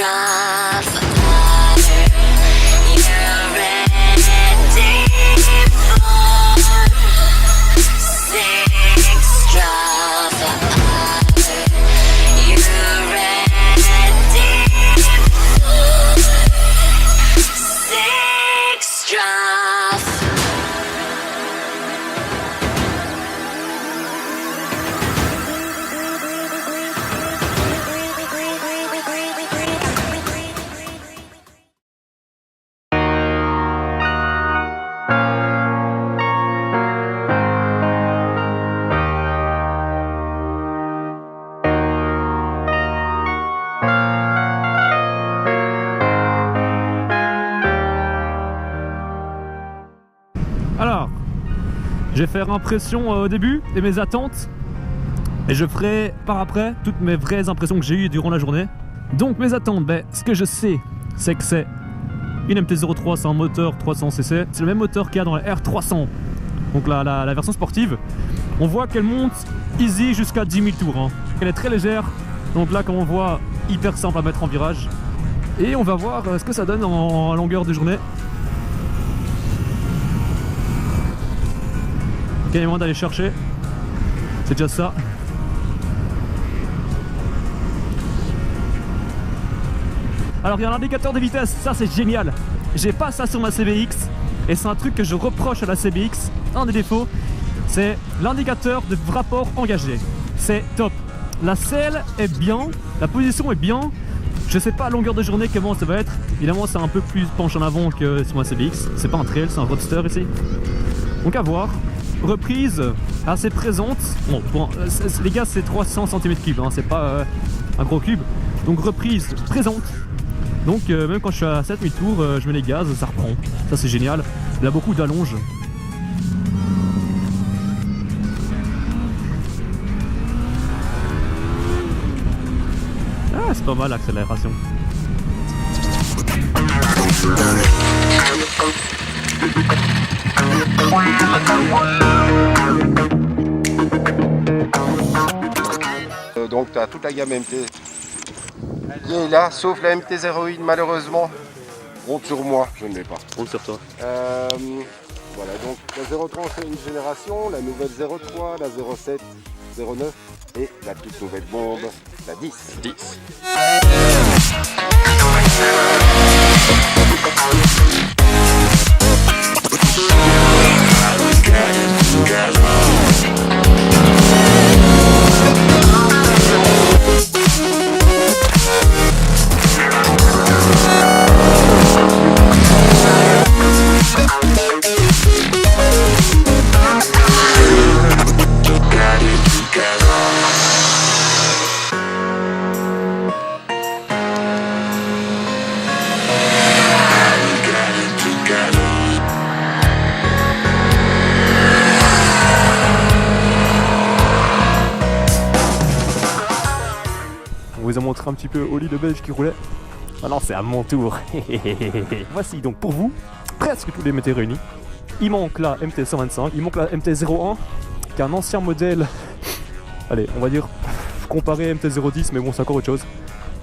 drive. You're ready for 6 drive. You're ready for 6 drive. Alors, je vais faire impression au début et mes attentes. Et je ferai par après toutes mes vraies impressions que j'ai eues durant la journée. Donc mes attentes, ce que je sais, c'est que c'est une MT-03, c'est un moteur 300cc. C'est le même moteur qu'il y a dans la R300, donc la version sportive. On voit qu'elle monte easy jusqu'à 10 000 tours. Hein. Elle est très légère, donc là comme on voit, hyper simple à mettre en virage. Et on va voir ce que ça donne en longueur de journée. Il y a moyen d'aller chercher, c'est déjà ça. Alors il y a l'indicateur de vitesse, ça c'est génial. J'ai pas ça sur ma CBX et c'est un truc que je reproche à la CBX. Un des défauts, c'est l'indicateur de rapport engagé. C'est top. La selle est bien, la position est bien. Je sais pas à longueur de journée comment ça va être. Évidemment c'est un peu plus penche en avant que sur ma CBX. C'est pas un trail, c'est un roadster ici. Donc à voir. Reprise assez présente. Bon, les gars c'est 300 cm3, hein, c'est pas un gros cube. Donc reprise présente. Donc même quand je suis à 7000 tours, je mets les gaz, ça reprend. Ça c'est génial. Il a beaucoup d'allonge. Ah c'est pas mal l'accélération. Donc tu as toute la gamme MT qui est là, sauf la MT-01 malheureusement. Compte sur moi, je ne l'ai pas. Compte sur toi. Voilà, donc la 03 c'est une génération, la nouvelle 03, la 07, 09 et la toute nouvelle bombe, la 10. 10. On vous a montré un petit peu Oli le Belge qui roulait. Maintenant c'est à mon tour. Voici donc pour vous presque tous les MT réunis. Il manque la MT-125, il manque la MT-01 qui est un ancien modèle. Allez, on va dire comparé MT-010, mais bon c'est encore autre chose.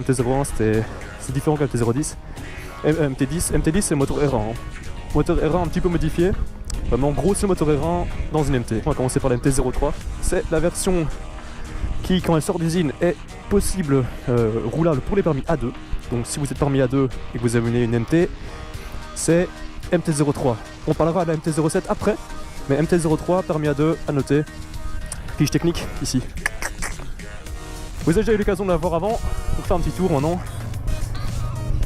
MT-01 c'est différent que MT-010. MT-10 c'est le moteur R1. Hein. Moteur R1 un petit peu modifié. Mais en gros c'est le moteur R1 dans une MT. On va commencer par la MT-03. C'est la version qui, quand elle sort d'usine, est possible roulable pour les permis A2. Donc si vous êtes permis A2 et que vous avez une MT, c'est MT-03. On parlera de la MT-07 après, mais MT-03, permis A2, à noter. Fiche technique, ici. Vous avez déjà eu l'occasion de la voir avant, pour faire un petit tour maintenant.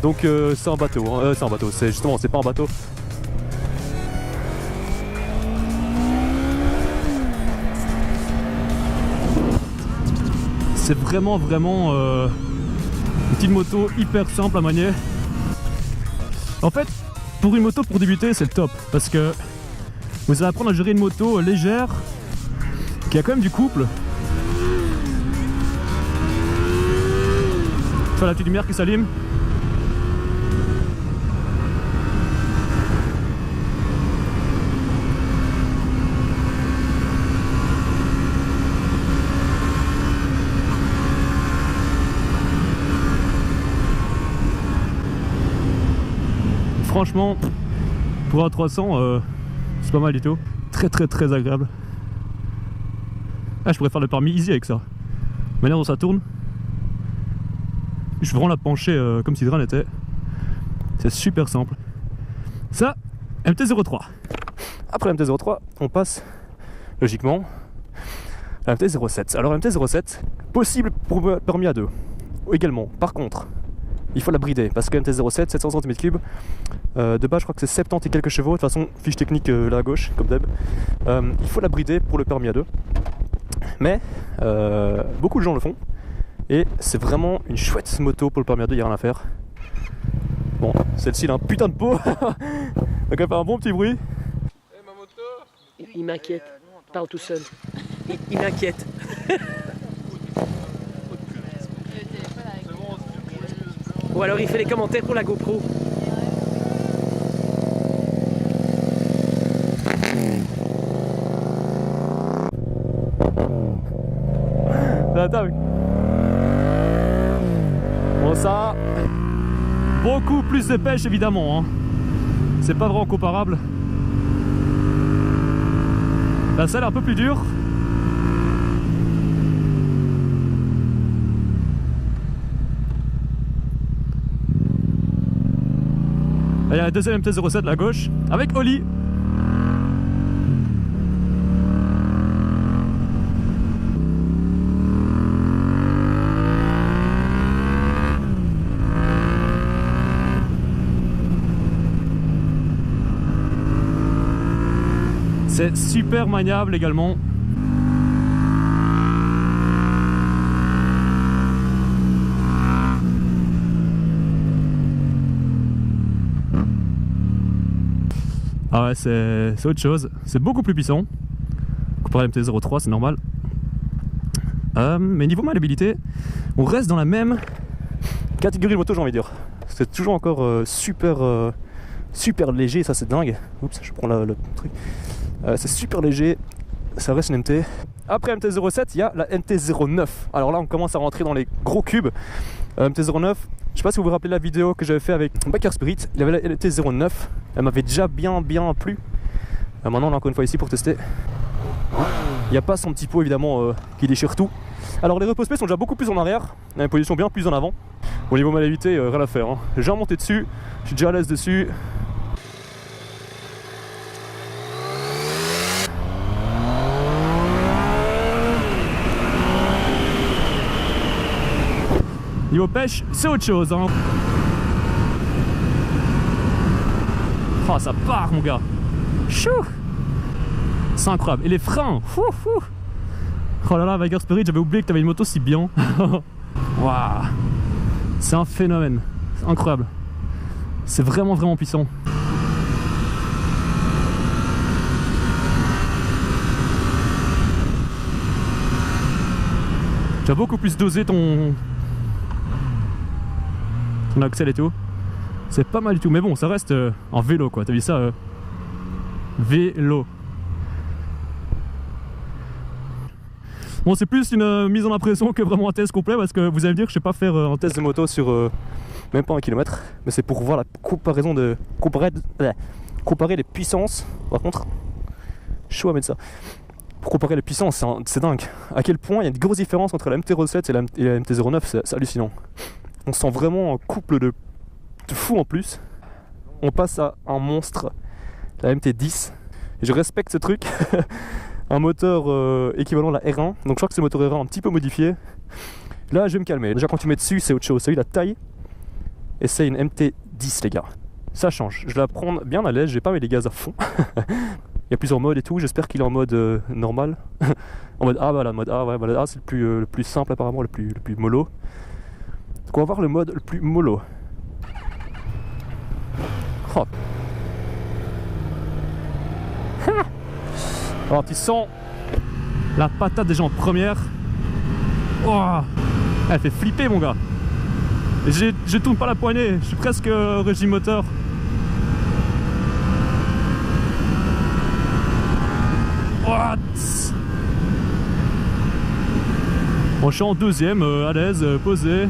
Donc c'est un bateau, hein. C'est un bateau, c'est justement, c'est pas un bateau. C'est vraiment une petite moto hyper simple à manier. En fait, pour une moto pour débuter, c'est le top parce que vous allez apprendre à gérer une moto légère qui a quand même du couple. Tu vois la petite lumière qui s'allume. franchement, pour un 300, c'est pas mal du tout. Très agréable. Ah, je pourrais faire le permis easy avec ça. Mais là, dont ça tourne, je vais vraiment la pencher comme si de rien n'était. C'est super simple. Ça, MT-03. Après MT-03, on passe logiquement à MT-07. Alors MT-07, possible pour permis à 2. Également, par contre, il faut la brider parce que MT-07, 700 cm3, de base je crois que c'est 70 et quelques chevaux, de toute façon fiche technique là à gauche, comme d'hab. Il faut la brider pour le permis à 2. Mais beaucoup de gens le font et c'est vraiment une chouette moto pour le permis à 2, il n'y a rien à faire. Bon, celle-ci elle a un putain de pot, donc elle fait un bon petit bruit. Il m'inquiète, parle tout seul. Il m'inquiète. Ou alors il fait les commentaires pour la GoPro. Attends. Bon ça, beaucoup plus de pêche évidemment, hein. C'est pas vraiment comparable. La selle est un peu plus dure. Il y a la deuxième MT-07 de la gauche avec Oli. C'est super maniable également. Ah ouais, c'est autre chose. C'est beaucoup plus puissant. Comparé à MT-03, c'est normal. Mais niveau maniabilité, on reste dans la même catégorie de moto, j'ai envie de dire. C'est toujours encore super léger, ça c'est dingue. Oups, je prends le truc. C'est super léger, ça reste une MT. Après MT-07, il y a la MT-09. Alors là, on commence à rentrer dans les gros cubes. MT-09, je sais pas si vous vous rappelez la vidéo que j'avais fait avec Biker Spirit. Il y avait la MT-09, elle m'avait déjà bien plu. Maintenant, on est encore une fois ici pour tester. Il n'y a pas son petit pot évidemment qui déchire tout. Alors les repose-pieds sont déjà beaucoup plus en arrière, il y a une position bien plus en avant. Au niveau maniabilité, rien à faire, hein. J'ai déjà monté dessus, je suis déjà à l'aise dessus. Niveau pêche, c'est autre chose, hein. Oh, ça part mon gars. Chou. C'est incroyable. Et les freins, fou. Oh là là, Biker Spirit, j'avais oublié que t'avais une moto si bien. Waouh. C'est un phénomène. C'est incroyable. C'est vraiment puissant. Tu as beaucoup plus dosé ton axel et tout. C'est pas mal du tout. Mais bon, ça reste en vélo quoi. T'as vu ça vélo. Bon, c'est plus une mise en impression que vraiment un test complet parce que vous allez me dire que je sais pas faire un test de moto sur même pas 1 km, mais c'est pour voir la comparaison de comparer les puissances. Par contre, chaud à mettre ça. Pour comparer les puissances, c'est dingue. À quel point il y a une grosse différence entre la MT-07 et la MT-09, c'est hallucinant. On sent vraiment un couple de fou en plus. On passe à un monstre, la MT-10. Et je respecte ce truc. Un moteur équivalent à la R1, donc je crois que c'est le moteur R1 un petit peu modifié. Là je vais me calmer, déjà quand tu mets dessus c'est autre chose, ça a eu la taille. Et c'est une MT-10 les gars, ça change, je vais la prendre bien à l'aise, je vais pas mettre les gaz à fond. Il y a plusieurs modes et tout, j'espère qu'il est en mode normal. En mode A, bah la mode A, ouais, bah, le A c'est le plus simple apparemment, le plus mollo. Donc on va voir le mode le plus mollo. Oh. Alors tu sens la patate déjà en première. Oh, elle fait flipper mon gars. Et je tourne pas la poignée, je suis presque régime moteur. What? Bon, je suis en deuxième, à l'aise, posé.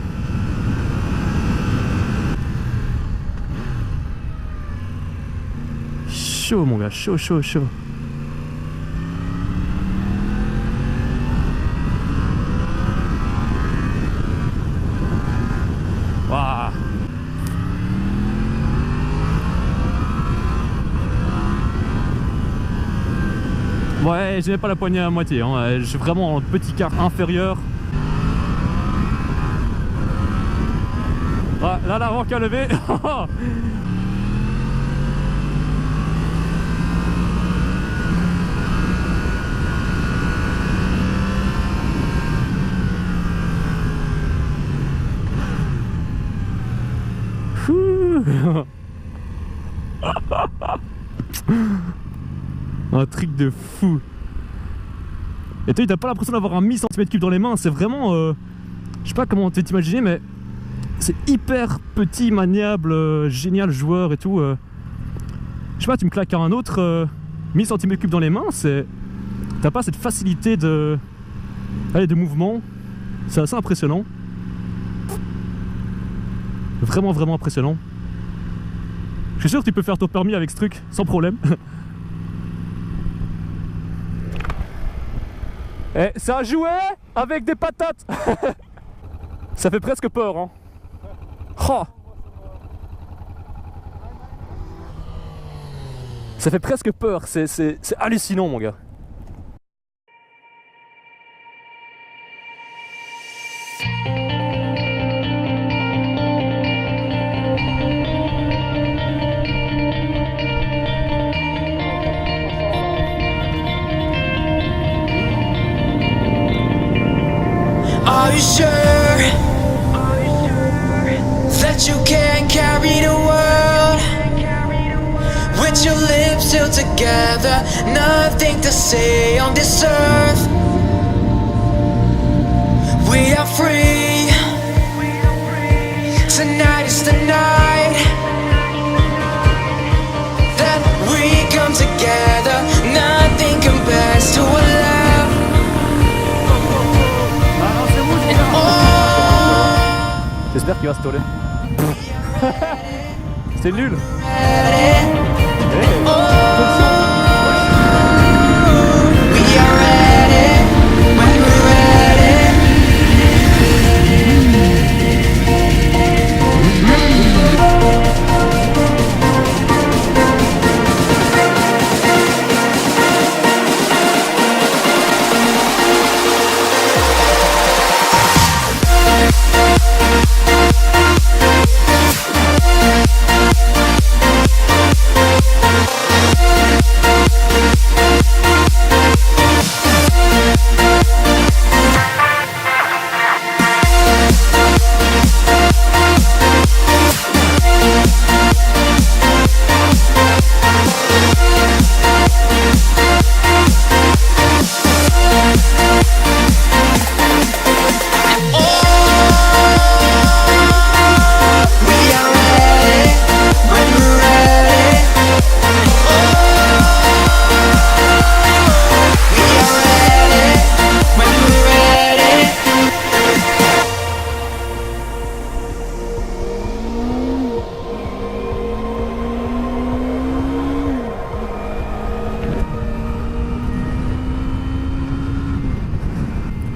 chaud mon gars, chaud, chaud, chaud. Waouh. Ouais, je n'ai pas la poignée à moitié, hein. Je suis vraiment en petit quart inférieur. Ah, là, l'avant qui a levé. Un truc de fou. Et toi, t'as pas l'impression d'avoir un 1000 cm3 dans les mains, c'est vraiment... je sais pas comment t'imaginer, mais c'est hyper petit, maniable, génial joueur et tout. Je sais pas, tu me claques un autre 1000 cm3 dans les mains, c'est... T'as pas cette facilité de... Allez, de mouvement. C'est assez impressionnant. Vraiment, vraiment impressionnant. Je suis sûr que tu peux faire ton permis avec ce truc, sans problème. Eh, c'est un jouet avec des patates. Ça fait presque peur, hein. Oh. Ça fait presque peur, c'est hallucinant mon gars. Are you sure that you can carry the world with your lips still together? Nothing to say on this earth. We are free. Tonight is the night that we come together. Nothing compares to a love. J'espère qu'il va se toller. C'est nul.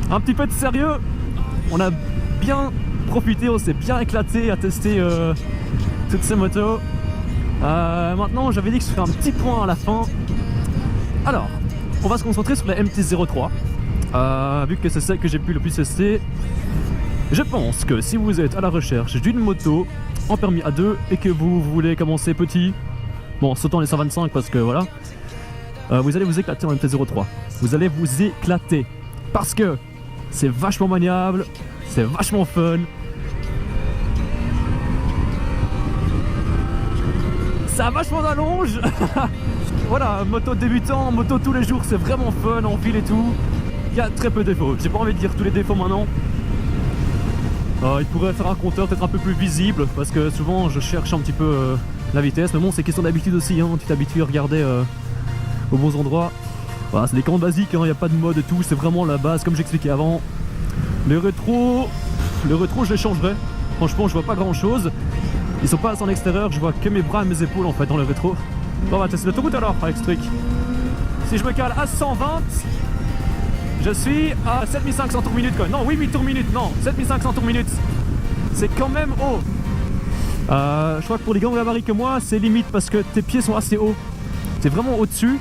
Un petit peu de sérieux, on a bien profité, on s'est bien éclaté à tester toutes ces motos. Maintenant j'avais dit que je ferais un petit point à la fin. Alors, on va se concentrer sur la MT-03, vu que c'est celle que j'ai pu le plus tester. Je pense que si vous êtes à la recherche d'une moto en permis A2 et que vous voulez commencer petit, bon, sautant les 125 parce que voilà, vous allez vous éclater en MT-03. Vous allez vous éclater parce que c'est vachement maniable, c'est vachement fun. Ça a vachement d'allonge. Voilà, moto débutant, moto tous les jours, c'est vraiment fun, en ville et tout. Il y a très peu de défauts, j'ai pas envie de dire tous les défauts maintenant. Il pourrait faire un compteur peut-être un peu plus visible, parce que souvent je cherche un petit peu la vitesse. Mais bon, c'est question d'habitude aussi, hein. Tu t'habitues à regarder aux bons endroits. Voilà, c'est des commandes basiques, il n'y a pas de mode et tout, c'est vraiment la base comme j'expliquais avant. Le rétro je les changerai. Franchement je vois pas grand chose. Ils sont pas assez en extérieur, je vois que mes bras et mes épaules en fait dans le rétro. Bon, on va tester l'autoroute alors avec ce truc. Si je me cale à 120, je suis à 7500 tours minute. Non, 8000 tours minute, non, 7500 tours minute. C'est quand même haut. Je crois que pour les grands gabarits que moi, c'est limite parce que tes pieds sont assez hauts. C'est vraiment au-dessus.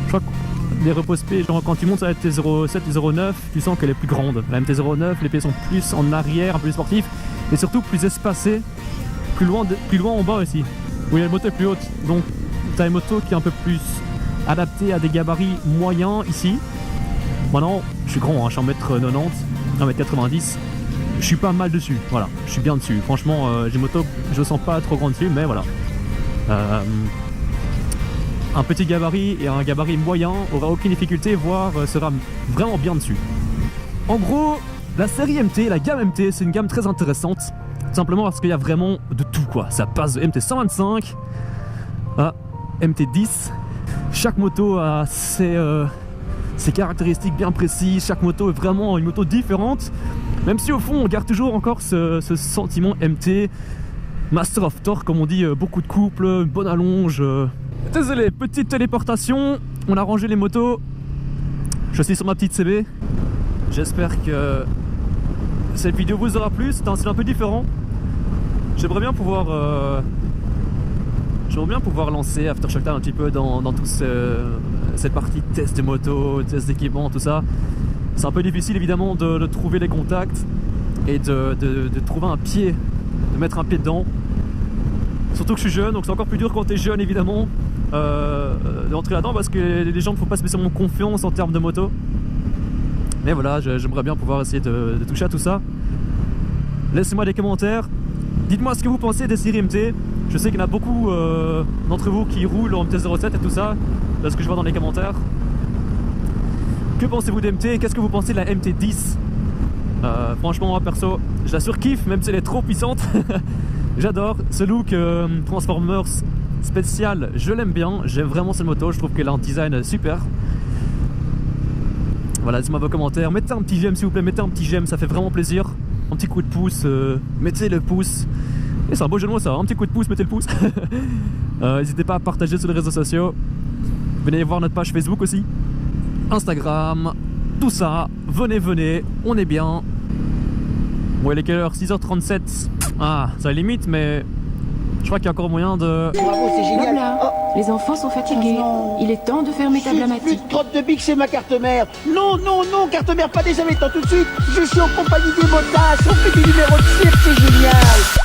Je crois que les repose-pieds, genre quand tu montes à la MT-07 et 09, tu sens qu'elle est plus grande. La MT-09, les pieds sont plus en arrière, un peu plus sportifs, et surtout plus espacés, plus loin en bas aussi. Oui, la moto est plus haute, donc tu as une moto qui est un peu plus adaptée à des gabarits moyens ici. Maintenant, je suis grand, hein, je suis 1m90, 1m90. Je suis pas mal dessus, voilà, je suis bien dessus. Franchement, j'ai une moto, je ne sens pas trop grand dessus, mais voilà. Un petit gabarit et un gabarit moyen aura aucune difficulté, voire sera vraiment bien dessus. En gros, la série MT, la gamme MT, c'est une gamme très intéressante. Simplement parce qu'il y a vraiment de tout, quoi. Ça passe de MT125 à MT10. Chaque moto a ses caractéristiques bien précises. Chaque moto est vraiment une moto différente. Même si au fond, on garde toujours encore ce sentiment MT. Master of Torque, comme on dit, beaucoup de couple, une bonne allonge. Désolé, petite téléportation. On a rangé les motos. Je suis sur ma petite CB. J'espère que cette vidéo vous aura plu. C'est un style un peu différent. J'aimerais bien pouvoir lancer Aftershock Time un petit peu dans toute cette partie test de moto, test d'équipement, tout ça. C'est un peu difficile évidemment de trouver les contacts et de trouver un pied, de mettre un pied dedans. Surtout que je suis jeune, donc c'est encore plus dur quand tu es jeune évidemment d'entrer là-dedans parce que les gens ne font pas spécialement confiance en termes de moto. Mais voilà, j'aimerais bien pouvoir essayer de toucher à tout ça. Laissez-moi des commentaires. Dites-moi ce que vous pensez des séries MT. Je sais qu'il y en a beaucoup d'entre vous qui roulent en MT-07 et tout ça, de ce que je vois dans les commentaires. Que pensez-vous des MT? Qu'est-ce que vous pensez de la MT10? Franchement, moi perso, je la surkiffe, même si elle est trop puissante. J'adore ce look Transformers spécial, je l'aime bien. J'aime vraiment cette moto, je trouve qu'elle a un design super. Voilà, laissez-moi vos commentaires. Mettez un petit j'aime s'il vous plaît, mettez un petit j'aime, ça fait vraiment plaisir. Un petit coup de pouce, mettez le pouce. Et c'est un beau jeu de mots ça, un petit coup de pouce, mettez le pouce. N'hésitez pas à partager sur les réseaux sociaux. Venez voir notre page Facebook aussi, Instagram, tout ça. Venez, on est bien. Bon, il est quelle heure? 6h37. Ah, ça limite, mais je crois qu'il y a encore moyen de... Bravo, c'est génial. Blabla. Les enfants sont fatigués. Il est temps de fermer ta Plus blamatique. de crotte de bique, c'est ma carte mère. Non, carte mère, pas des amis, tout de suite. Je suis en compagnie des motards, on fait du numéro de cirque, c'est génial.